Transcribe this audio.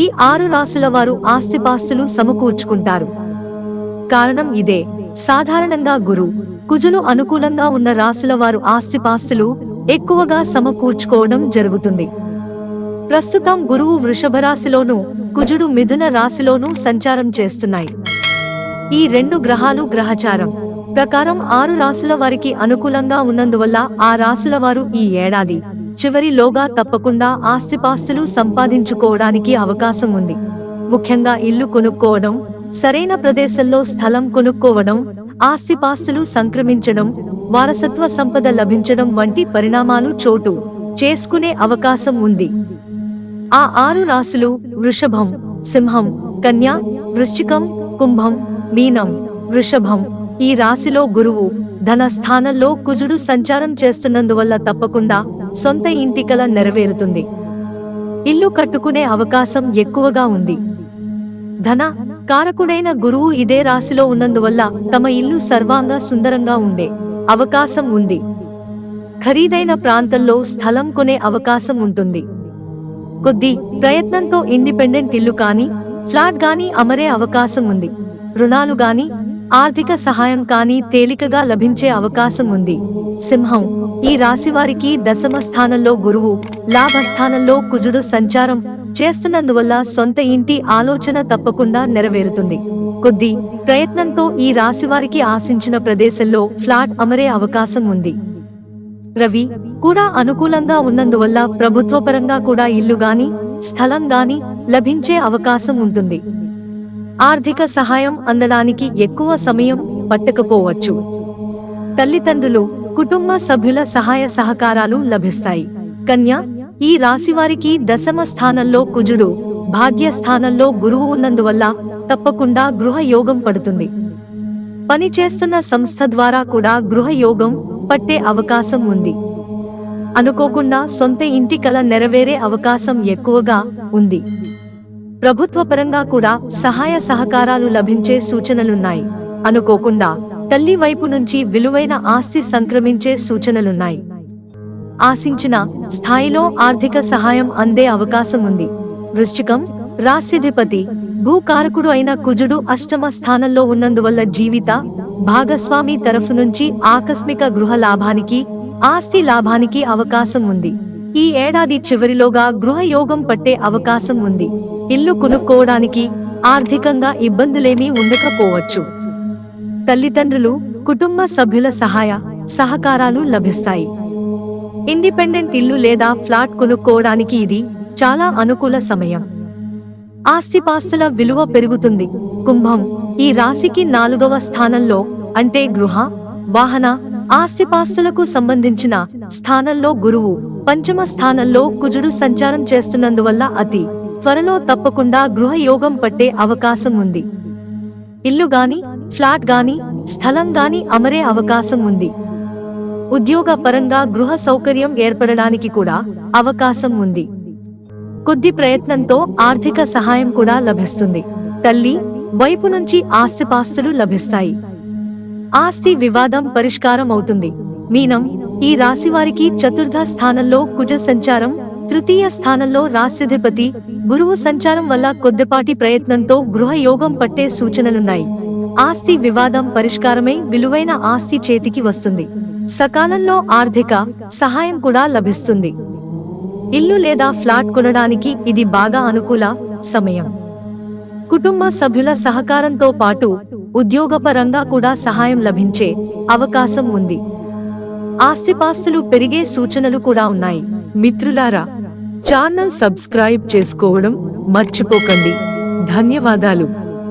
ఈ 6 రాశుల వారు ఆస్తిపాస్తులు సమకూర్చుకుంటారు. కారణం ఇదే. సాధారణంగా గురు, కుజులు అనుకూలంగా ఉన్న రాశుల వారు ఆస్తిపాస్తులు ఎక్కువగా సమకూర్చుకోవడం జరుగుతుంది. ప్రస్తుతం గురువు వృషభ రాశిలోనూ, కుజుడు మిథున రాశిలోనూ సంచారం చేస్తున్నాయి. ఈ 2 గ్రహాలు గ్రహచారం ప్రకారం 6 రాశుల వారికి అనుకూలంగా ఉన్నందువల్ల ఆ రాశుల వారు ఈ ఏడాది చివరిలోగా తప్పకుండా ఆస్తిపాస్తులు సంపాదించుకోవడానికి అవకాశం ఉంది. ముఖ్యంగా ఇల్లు కొనుక్కోవడం, సరైన ప్రదేశంలో స్థలం కొనుక్కోవడం, ఆస్తిపాస్తులు సంక్రమించడం, వారసత్వ సంపద లభించడం వంటి పరిణామాలు చోటు చేసుకునే అవకాశం ఉంది. ఆ 6 రాశులు వృషభం, సింహం, కన్య, వృశ్చికం, కుంభం, మీనం, వృషభం. ఈ రాశిలో గురువు ధన స్థానంలో కుజుడు సంచారం చేస్తున్నందువల్ల తప్పకుండా సొంత ఇంటి కల నెరవేరుతుంది. ఇల్లు కట్టుకునే అవకాశం ఎక్కువగా ఉంది. ధన కారకుడైన గురువు ఇదే రాశిలో ఉన్నందువల్ల తమ ఇల్లు సర్వాంగ సుందరంగా ఉండే అవకాశం ఉంది. ఖరీదైన ప్రాంతంలో స్థలం కొనే అవకాశం ఉంటుంది. కొద్ది ప్రయత్నంతో ఇండిపెండెంట్ ఇల్లు కానీ, ఫ్లాట్ గానీ అమరే అవకాశం ఉంది. రుణాలు గానీ, ఆర్థిక సహాయం కానీ తేలికగా లభించే అవకాశం ఉంది. సింహం, ఈ రాశివారికి దశమ స్థానంలో గురువు, లాభస్థానంలో కుజుడు సంచారం చేస్తున్నందువల్ల సొంత ఇంటి ఆలోచన తప్పకుండా నెరవేరుతుంది. కొద్ది ప్రయత్నంతో ఈ రాశివారికి ఆశించిన ప్రదేశంలో ఫ్లాట్ అమరే అవకాశం ఉంది. రవి కూడా అనుకూలంగా ఉన్నందువల్ల ప్రభుత్వపరంగా కూడా ఇల్లు గాని, స్థలం గాని లభించే అవకాశం ఉంటుంది. ఆర్థిక సహాయం అందడానికి ఎక్కువ సమయం పట్టకపోవచ్చు. తల్లిదండ్రులు, కుటుంబ సభ్యుల సహాయ సహకారాలు లభిస్తాయి. కన్య, ఈ రాశివారికి దశమ స్థానంలో కుజుడు, భాగ్యస్థానంలో గురువు ఉన్నందువల్ల తప్పకుండా గృహ యోగం పడుతుంది. పనిచేస్తున్న సంస్థ ద్వారా కూడా గృహ యోగం పట్టే అవకాశం ఉంది. అనుకోకుండా సొంత ఇంటి కల నెరవేరే అవకాశం ఎక్కువగా ఉంది. ప్రభుత్వపరంగా కూడా సహాయ సహకారాలు లభించే సూచనలున్నాయి. అనుకోకుండా తల్లి వైపు నుంచి విలువైన ఆస్తి సంక్రమించే సూచనలున్నాయి. ఆశించిన స్థాయిలో ఆర్థిక సహాయం అందే అవకాశం ఉంది. వృశ్చికం, రాశిధిపతి భూకారకుడు అయిన కుజుడు అష్టమ స్థానంలో ఉన్నందువల్ల జీవిత భాగస్వామి తరఫు నుంచి ఆకస్మిక గృహ లాభానికి, ఆస్తి లాభానికి అవకాశం ఉంది. ఈ ఏడాది చివరిలోగా గృహ యోగం పట్టే అవకాశం ఉంది. ఇల్లు కొనుక్కోవడానికి ఆర్థికంగా ఇబ్బందులేమీ ఉండకపోవచ్చు. తల్లిదండ్రులు, కుటుంబ సభ్యుల సహాయ సహకారాలు లభిస్తాయి. ఇండిపెండెంట్ ఇల్లు లేదా ఫ్లాట్ కొనుక్కోవడానికి ఇది చాలా అనుకూల సమయం. ఆస్తిపాస్తుల విలువ పెరుగుతుంది. కుంభం, ఈ రాశికి 4వ స్థానంలో అంటే గృహ, వాహన, ఆస్తిపాస్తులకు సంబంధించిన స్థానంలో గురువు, పంచమ స్థానంలో కుజుడు సంచారం చేస్తున్నందువల్ల అతి త్వరలో తప్పకుండా గృహ యోగం పట్టే అవకాశం ఉంది. ఇల్లు గాని, ఫ్లాట్ గాని, స్థలం గాని అమరే అవకాశం ఉంది. ఉద్యోగ పరంగా గృహ సౌకర్యం ఏర్పడడానికి కూడా అవకాశం ఉంది. కొద్ది ప్రయత్నంతో ఆర్థిక సహాయం కూడా లభిస్తుంది. తల్లి వైపు నుంచి ఆస్తిపాస్తులు లభిస్తాయి. ఆస్తి వివాదం పరిష్కారం అవుతుంది. మీనం, ఈ రాశివారికి చతుర్థ స్థానంలో కుజ సంచారం, తృతీయ స్థానంలో రాశ్యాధిపతి గురువు సంచారం వల్ల కొద్దిపాటి ప్రయత్నంతో గృహ యోగం పట్టే సూచనలున్నాయి. ఆస్తి వివాదం పరిష్కారమై విలువైన ఆస్తి చేతికి వస్తుంది. సకాలంలో ఆర్థిక సహాయం కూడా లభిస్తుంది. ఇల్లు లేదా ఫ్లాట్ కొనడానికి ఇది బాగా అనుకూల సమయం. కుటుంబ సభ్యుల సహకారంతో పాటు ఉద్యోగపరంగా కూడా సహాయం లభించే అవకాశం ఉంది. ఆస్తిపాస్తులు పెరిగే సూచనలు కూడా ఉన్నాయి. మిత్రులారా, ఛానల్ సబ్స్క్రైబ్ చేసుకోవడం మర్చిపోకండి. ధన్యవాదాలు.